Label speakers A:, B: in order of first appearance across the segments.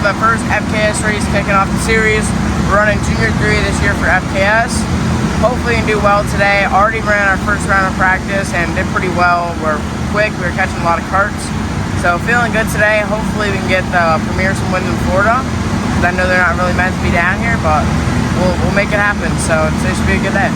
A: the first FKS race kicking off the series. We're running Junior 3 this year for FKS. Hopefully we can do well today. Already ran our first round of practice and did pretty well. We're quick, we were catching a lot of carts. So feeling good today. Hopefully we can get the premiere some wins in Florida. I know they're not really meant to be down here, but we'll make it happen. So it should be a good day.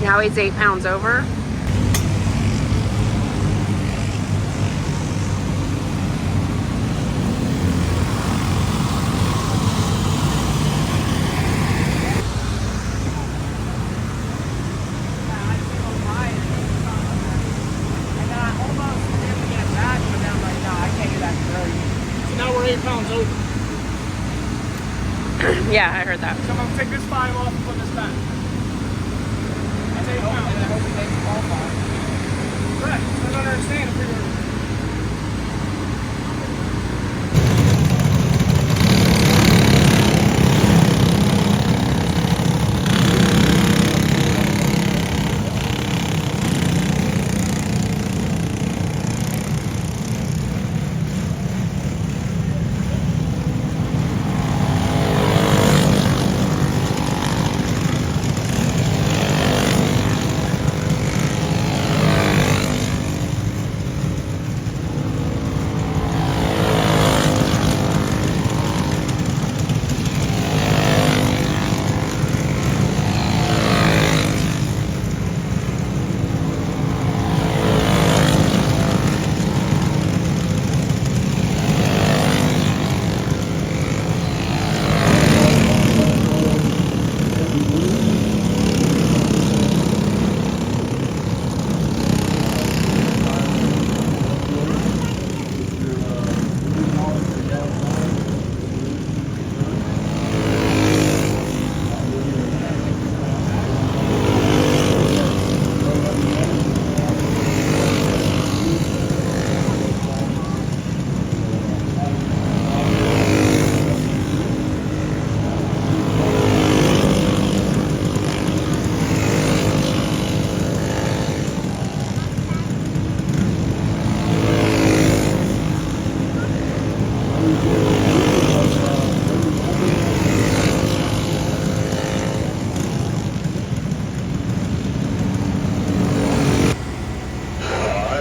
B: Now he's 8 pounds over.
C: Now we're 8 pounds over.
B: Yeah, I heard that.
C: So I'm going to take this 5 off and put this back. That's 8 pounds.
A: And I hope we make the qualifying.
C: Correct. I don't understand if we were...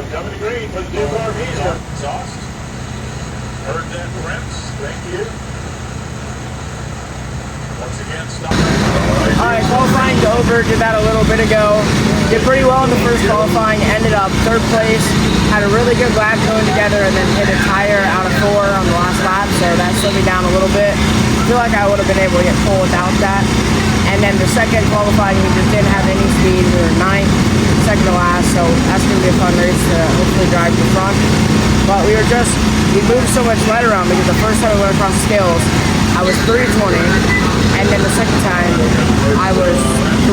D: Coming to green for the Duke RVs on exhaust. Heard that, Prince. Thank you. Once again, stop.
A: Alright, qualifying over, did that a little bit ago. Did pretty well in the first qualifying, ended up 3rd place. Had a really good lap going together and then hit a tire out of 4 on the last lap, so that slowed me down a little bit. I feel like I would have been able to get full without that. And then the second qualifying, we just didn't have any speed. We were 9th, second to last, so that's going to be a fun race to hopefully drive to the front. But we moved so much lead around because the first time we went across the scales, I was 320, and then the second time, I was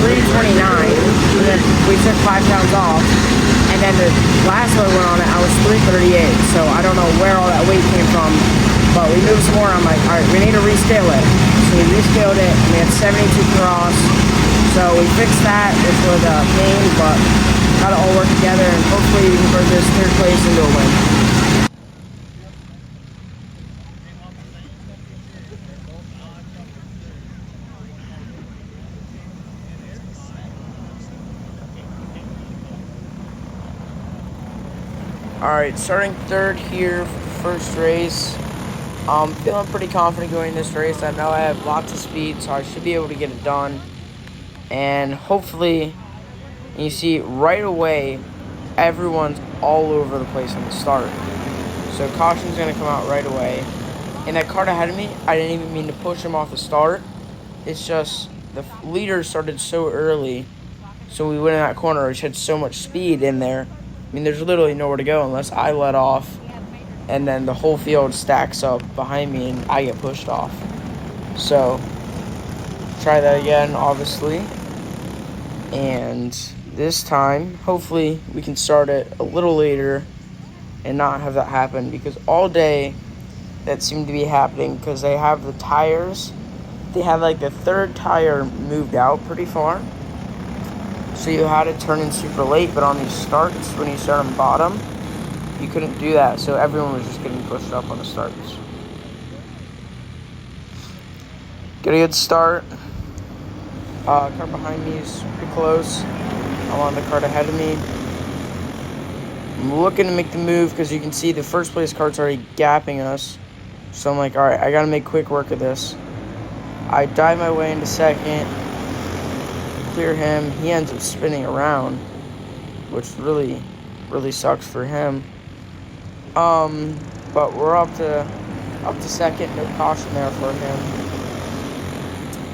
A: 329, and then we took 5 pounds off, and then the last one we went on it, I was 338, so I don't know where all that weight came from, but we moved some more. I'm like, alright, we need to rescale it. So we rescaled it, and we had 72 cross. So we fixed that, which was a pain, but got it all work together, and hopefully we can convert this 3rd place into a win. Alright, starting 3rd here for the first race. Feeling pretty confident going in this race. I know I have lots of speed, so I should be able to get it done. And hopefully, you see right away, everyone's all over the place on the start. So caution's going to come out right away. And that cart ahead of me, I didn't even mean to push him off the start. It's just the leader started so early, so we went in that corner, which had so much speed in there. I mean, there's literally nowhere to go unless I let off, and then the whole field stacks up behind me and I get pushed off. So, try that again, obviously. And this time, hopefully, we can start it a little later and not have that happen, because all day that seemed to be happening because they have the tires. They had like the third tire moved out pretty far. So you had to turn in super late, but on these starts, when you start on bottom, you couldn't do that. So everyone was just getting pushed up on the starts. Get a good start. Car behind me is pretty close. I'm on the cart ahead of me. I'm looking to make the move because you can see the first place cart's already gapping us. So I'm like, all right, I got to make quick work of this. I dive my way into second, clear him. He ends up spinning around, which really, really sucks for him. But we're up to second, no caution there for him.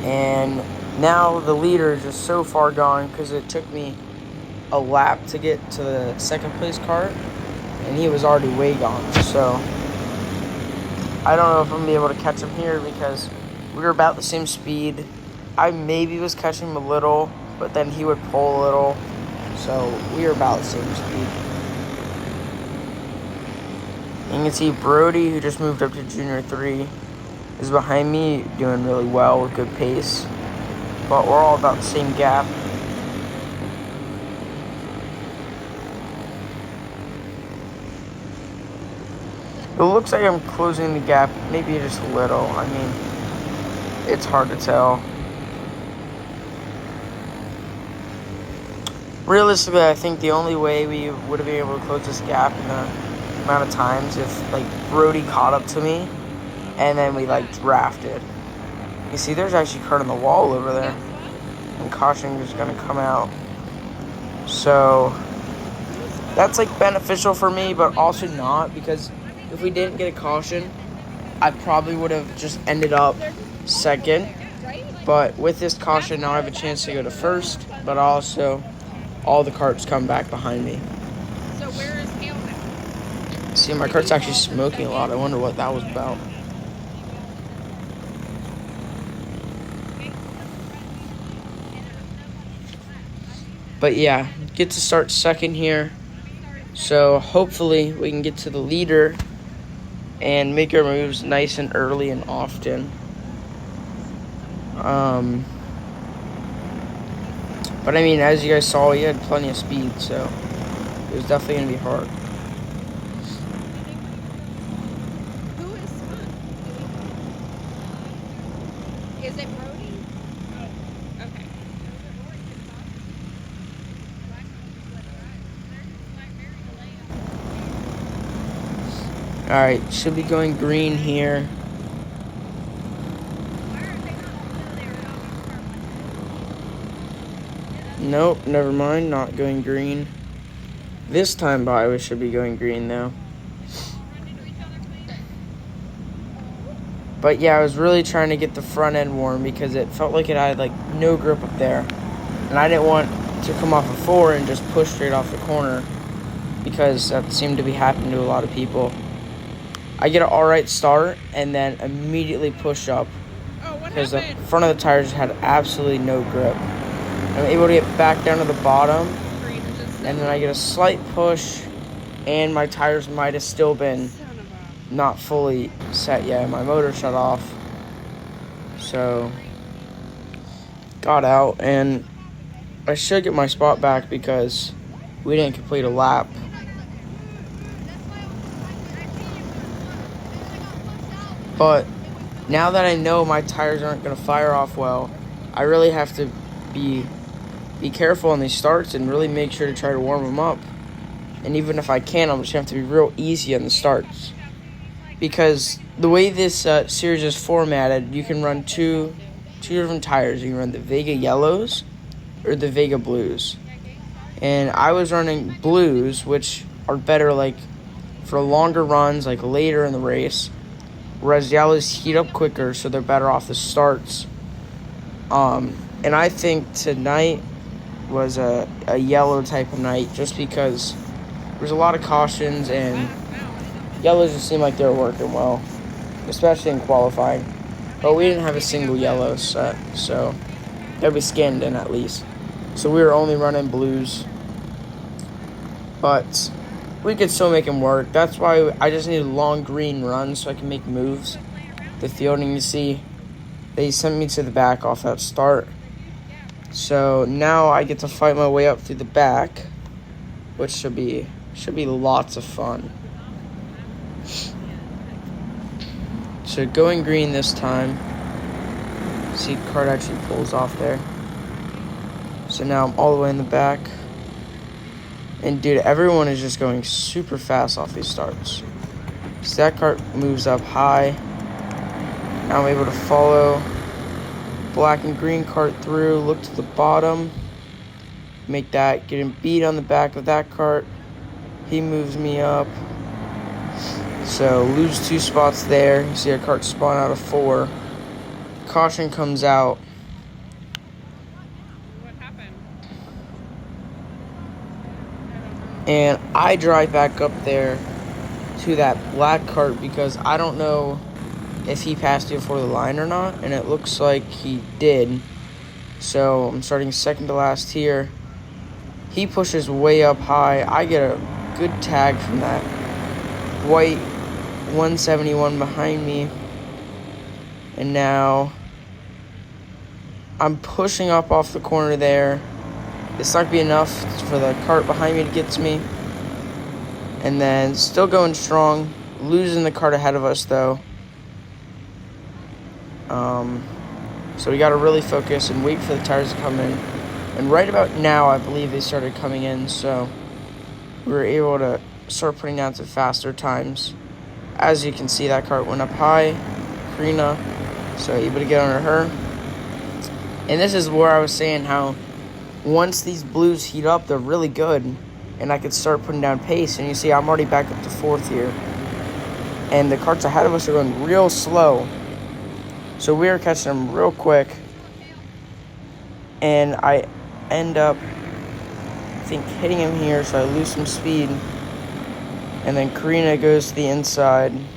A: And now the leader is just so far gone because it took me a lap to get to the second place cart, and he was already way gone. So I don't know if I'm going to be able to catch him here because we were about the same speed. I maybe was catching him a little, but then he would pull a little. So we were about the same speed. You can see Brody, who just moved up to Junior 3, is behind me doing really well with good pace. But we're all about the same gap. It looks like I'm closing the gap, maybe just a little. I mean, it's hard to tell. Realistically, I think the only way we would have been able to close this gap in the amount of times if, like, Brody caught up to me and then we, like, drafted. You see, there's actually cart on the wall over there. And caution is going to come out. So, that's, like, beneficial for me, but also not, because if we didn't get a caution, I probably would have just ended up second. But with this caution, now I have a chance to go to first, but also all the carts come back behind me.
B: So where is Hale now?
A: See, my cart's actually smoking a lot. I wonder what that was about. But yeah, get to start second here. So hopefully we can get to the leader and make our moves nice and early and often. But I mean, as you guys saw, he had plenty of speed, so it was definitely going to be hard.
B: Who is Sun? Is it Brody? Oh, okay.
A: Alright, should be going green here. Nope, never mind, not going green. This time by, we should be going green though. But yeah, I was really trying to get the front end warm because it felt like it had like no grip up there. And I didn't want to come off a 4 and just push straight off the corner, because that seemed to be happening to a lot of people. I get an alright start and then immediately push up because the front of the tires had absolutely no grip. I'm able to get back down to the bottom, and then I get a slight push, and my tires might have still been not fully set yet. My motor shut off, so got out, and I should get my spot back because we didn't complete a lap. But now that I know my tires aren't going to fire off well, I really have to be careful on these starts and really make sure to try to warm them up. And even if I can, I'm just going to have to be real easy on the starts. Because the way this series is formatted, you can run two different tires. You can run the Vega Yellows or the Vega Blues. And I was running Blues, which are better like for longer runs, like later in the race. whereas yellows heat up quicker, so they're better off the starts. And I think tonight was a yellow type of night just because there's a lot of cautions and yellows just seemed like they were working well, especially in qualifying. But we didn't have a single yellow set, so that we scanned in at least. So we were only running blues. But we could still make them work. That's why I just need a long green run so I can make moves. The fielding, you see, they sent me to the back off that start. So now I get to fight my way up through the back, which should be lots of fun. So going green this time. See, the cart actually pulls off there. So now I'm all the way in the back. And dude, everyone is just going super fast off these starts. So that cart moves up high. Now I'm able to follow black and green cart through, look to the bottom, make that, getting beat on the back of that cart. He moves me up. So lose 2 spots there. You see a cart spawn out of 4. Caution comes out.
B: What happened?
A: And I drive back up there to that black cart because I don't know if he passed you before the line or not, and it looks like he did. So I'm starting second to last here. He pushes way up high. I get a good tag from that white 171 behind me. And now I'm pushing up off the corner there. It's not going to be enough for the cart behind me to get to me. And then still going strong. Losing the cart ahead of us, though. So we got to really focus and wait for the tires to come in. And right about now, I believe they started coming in. So we were able to start putting down some faster times. As you can see, that cart went up high. Karina, so able to get under her. And this is where I was saying how once these blues heat up, they're really good. And I could start putting down pace. And you see, I'm already back up to 4th here. And the carts ahead of us are going real slow. So we were catching them real quick. And I end up, I think, hitting him here. So I lose some speed. And then Karina goes to the inside. And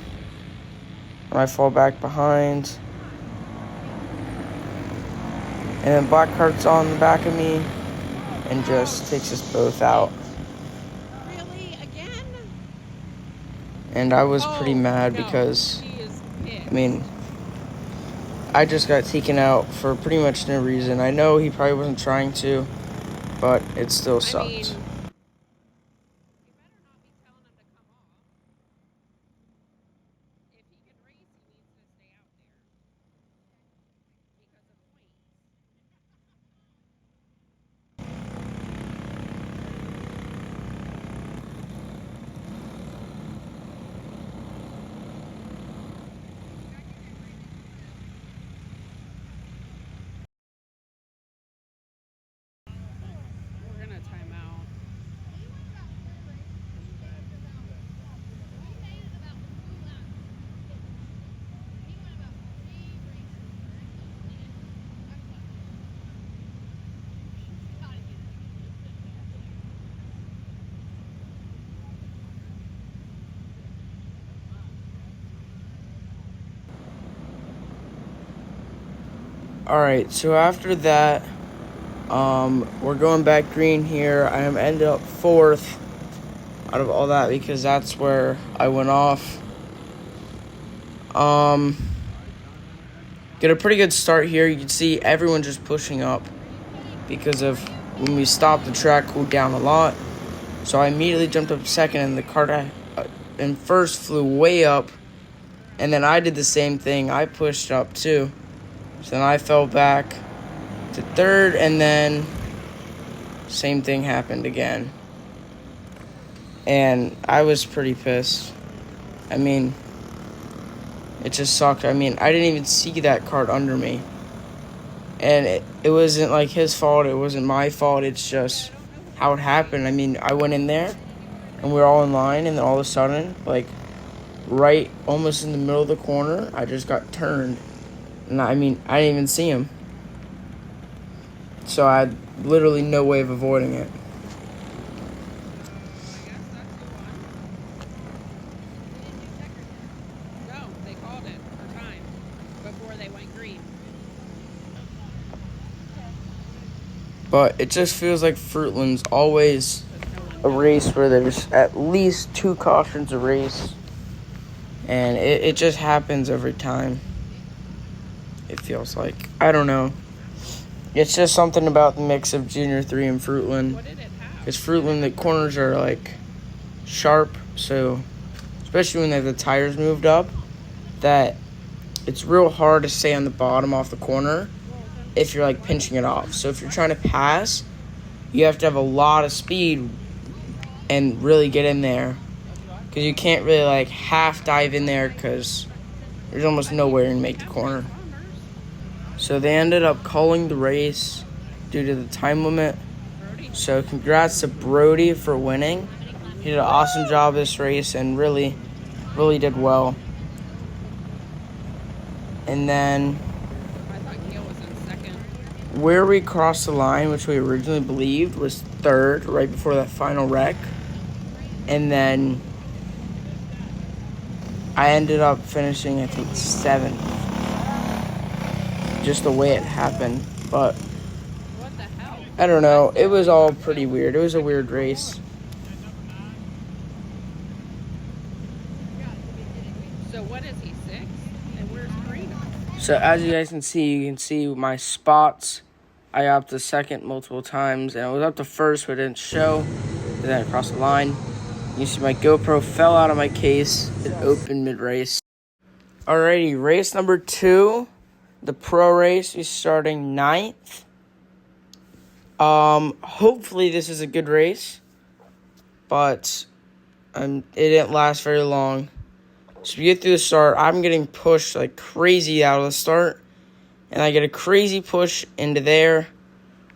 A: I fall back behind. And then black cart's on the back of me. And just takes us both out.
B: Really? Again?
A: And I was pretty mad
B: no.
A: because,
B: She is pissed.
A: I mean, I just got taken out for pretty much no reason. I know he probably wasn't trying to, but it still sucked.
B: I mean, you better not be telling him to come off. If he can race, he needs to stay out there. Because of points. We're gonna time out.
A: Alright, so after that, we're going back green here. I am ended up 4th out of all that because that's where I went off. Get a pretty good start here. You can see everyone just pushing up because of when we stopped, the track cooled down a lot. So I immediately jumped up second, and the cart in first flew way up. And then I did the same thing. I pushed up too. So then I fell back to 3rd, and then same thing happened again. And I was pretty pissed. I mean, it just sucked. I mean, I didn't even see that cart under me. And it wasn't like his fault. It wasn't my fault. It's just how it happened. I mean, I went in there, and we were all in line, and then all of a sudden, like, right almost in the middle of the corner. I just got turned. And I mean, I didn't even see him. So I had literally no way of avoiding it.
B: I guess that's who won. No, they called it for time before they went green.
A: But it just feels like Fruitland's always a race where there's at least 2 cautions a race. And it just happens every time. It feels like. I don't know. It's just something about the mix of Junior 3 and Fruitland.
B: What did it have?
A: Because Fruitland, the corners are like sharp. So, especially when they have the tires moved up, that it's real hard to stay on the bottom off the corner if you're like pinching it off. So if you're trying to pass, you have to have a lot of speed and really get in there. Because you can't really like half dive in there because there's almost nowhere to make the corner. So they ended up calling the race due to the time limit. So congrats to Brody for winning. He did an awesome job this race and really did well. And then
B: I thought Kale was in second.
A: where we crossed the line, which we originally believed was 3rd, right before that final wreck. And then I ended up finishing, I think, 7th. Just the way it happened. But
B: What the hell?
A: I don't know. It was all pretty weird. It was a weird race.
B: So what is he, 6th? And where's Green?
A: So as you guys can see my spots. I got up to 2nd multiple times. And I was up to 1st, but it didn't show. And then I crossed the line. You see my GoPro fell out of my case. It opened mid-race. Alrighty, race number 2. The pro race is starting 9th. Hopefully this is a good race. But it didn't last very long. So we get through the start. I'm getting pushed like crazy out of the start. And I get a crazy push into there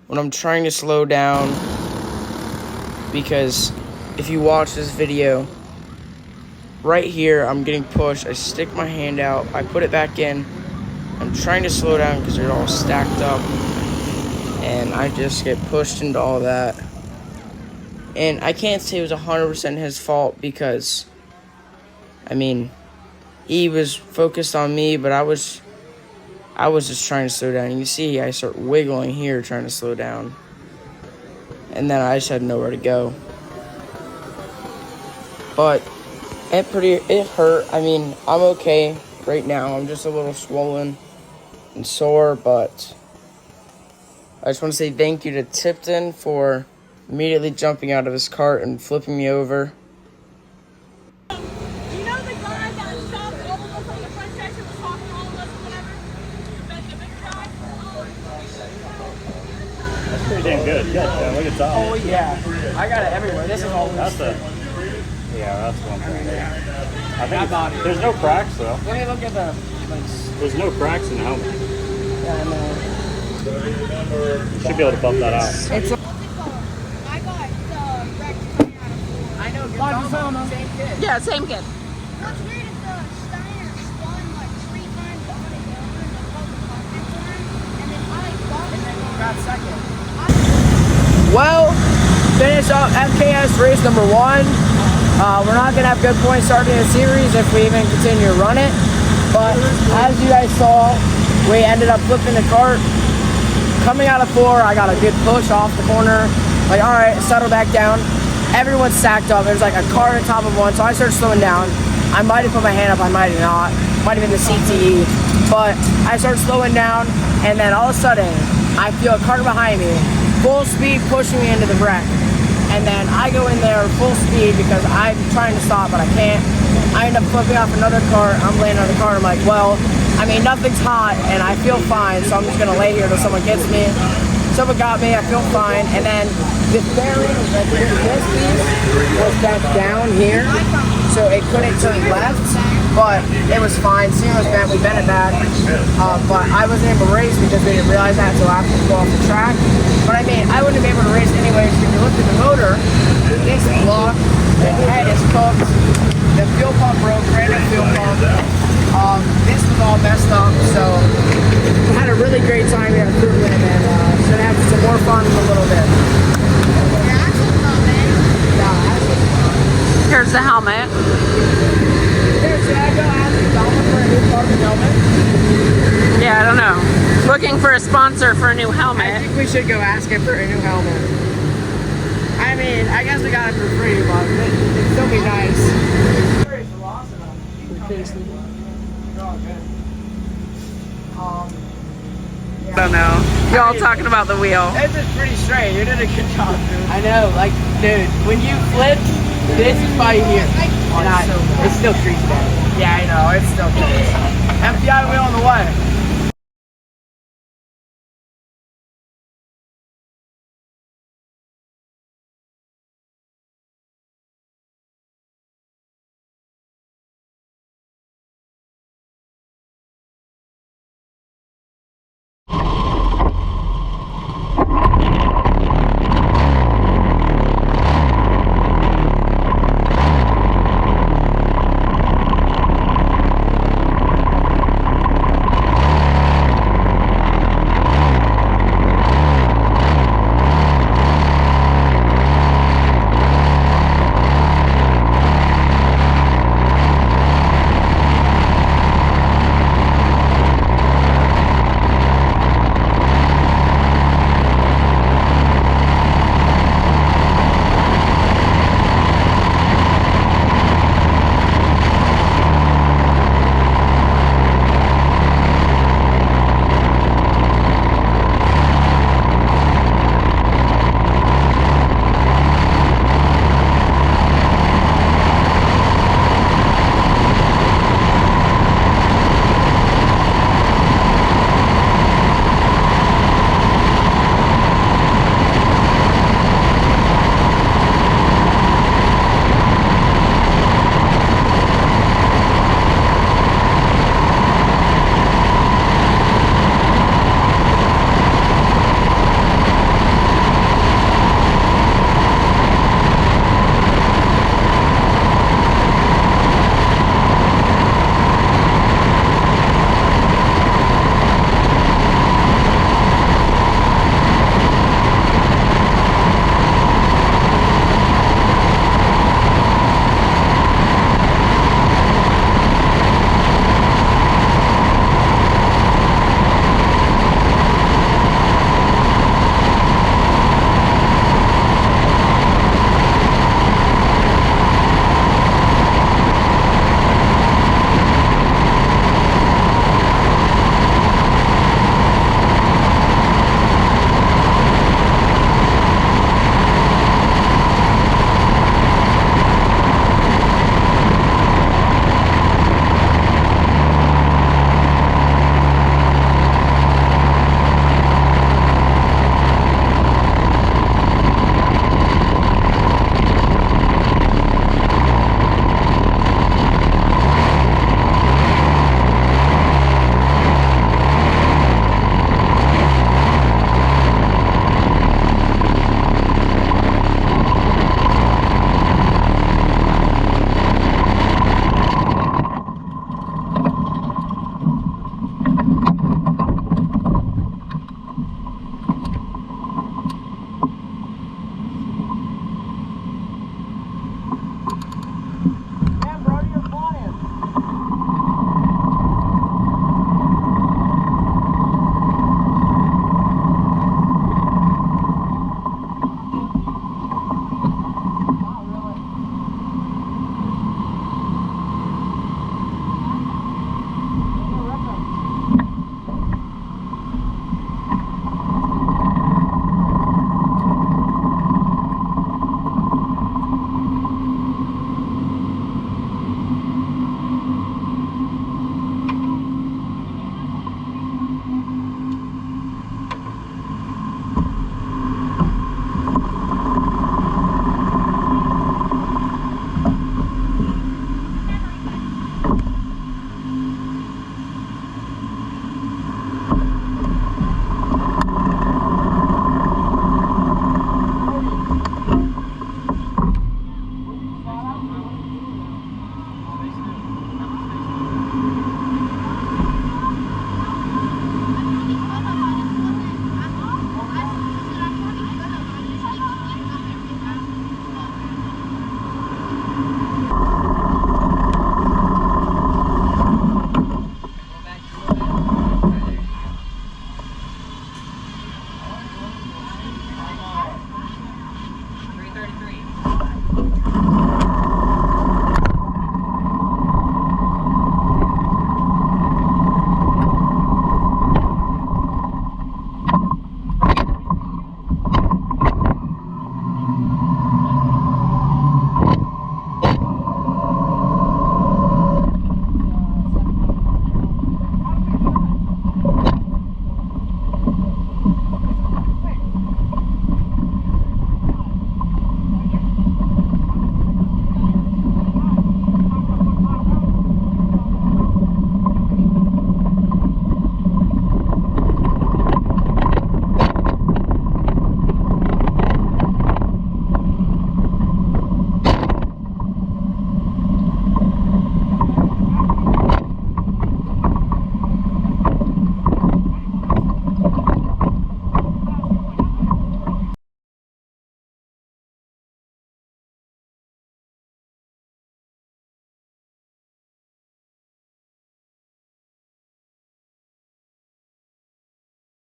A: when I'm trying to slow down. Because if you watch this video, right here, I'm getting pushed. I stick my hand out. I put it back in. I'm trying to slow down because they're all stacked up. And I just get pushed into all that. And I can't say it was 100% his fault because, I mean, he was focused on me, but I was just trying to slow down. You see, I start wiggling here trying to slow down. And then I just had nowhere to go. But it hurt. I mean, I'm okay right now. I'm just a little swollen and sore, but I just want to say thank you to Tipton for immediately jumping out of his cart and flipping me over.
E: You know the guy that shoved all of us on the front section was talking to all of us or whatever? The bigger guy?
C: That's pretty damn good. Good. Yeah, look at that.
A: Oh, yeah. I got it everywhere. This is all
C: That's one thing. I think there's no cracks though.
A: Let me look at the
C: There's no cracks in the helmet.
A: Yeah,
C: You should be able to bump that out.
A: It's
E: I got wrecked coming out of
A: I know. Same kid.
B: Yeah, same kid.
E: What's weird is the Steiner spun like 3 times on the hill in the public cockpit corner, and then I got
A: Got 2nd. Well, finish up FKS race number 1. We're not going to have good points starting the series if we even continue to run it. But as you guys saw, we ended up flipping the cart. Coming out of 4, I got a good push off the corner. Like, all right, settle back down. Everyone's stacked up. There's like a car on top of one, so I started slowing down. I might have put my hand up, I might have not. Might have been the CTE. But I started slowing down, and then all of a sudden, I feel a car behind me, full speed pushing me into the wreck. And then I go in there full speed because I'm trying to stop, but I can't. I end up flipping off another car. I'm laying on the car. I'm like, well, I mean, nothing's hot, and I feel fine, so I'm just going to lay here until someone gets me. Someone got me. I feel fine. And then this bearing, this piece was back down here, so it couldn't turn left. but it was fine. Steering was bent, we bent it back. But I wasn't able to race because we didn't realize that until after we go off the track. But I mean, I wouldn't have been able to race anyways. If you look at the motor, this block, the head is cooked, the fuel pump broke, random fuel pump. This was all messed up, so we had a really great time here at Fruitland, and should have some more fun in a little bit.
B: Here's the helmet.
A: Here, should I go ask Donald for a new carbon helmet?
B: Yeah, I don't know. Looking for a sponsor for a new
A: I
B: helmet.
A: think we should go ask him for a new helmet. I mean, I guess we got it for free, but it'd still be nice.
B: I don't know. Y'all talking about the wheel.
A: This is pretty straight. You did a good job, dude. I know, like, dude, when you flip, this is probably here. It's still creepy. Yeah, I know. It's still crazy. FBI wheel on the way.